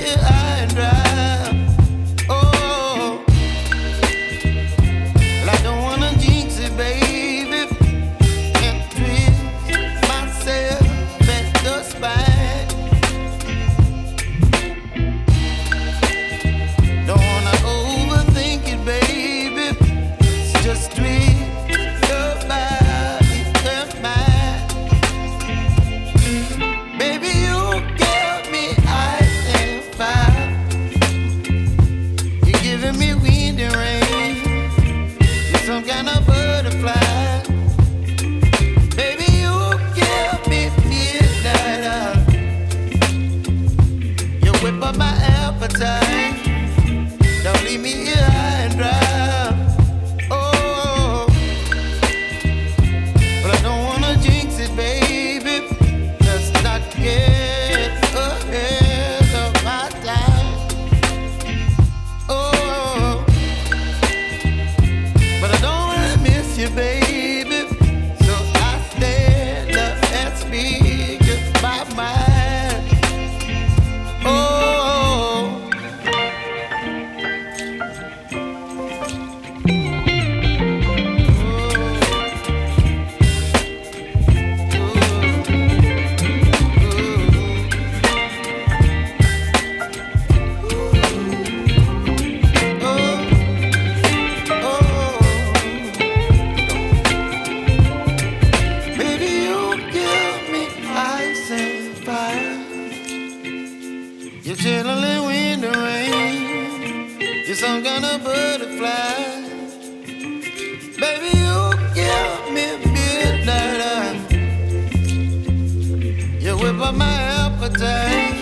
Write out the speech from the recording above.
here high and dry. Oh, well, I don't wanna jinx it, baby, and twist myself at the spine. Don't wanna overthink it, baby. It's just twist your body and mine. Baby, you give me ice and fire. You're giving me wind and rain. You're some kind of butterfly. Baby, you give me midnight. You whip up my appetite. Don't leave me here high and dry. Oh, but I don't wanna jinx it, baby. Let's not get ahead of my time. Oh, but I don't wanna miss you, baby. So I stand up and speak just my mind. Oh. Baby, you give me ice and fire. You're chilling wind and rain. You're some kind of butterfly. Baby, you give me midnight. You whip up my appetite.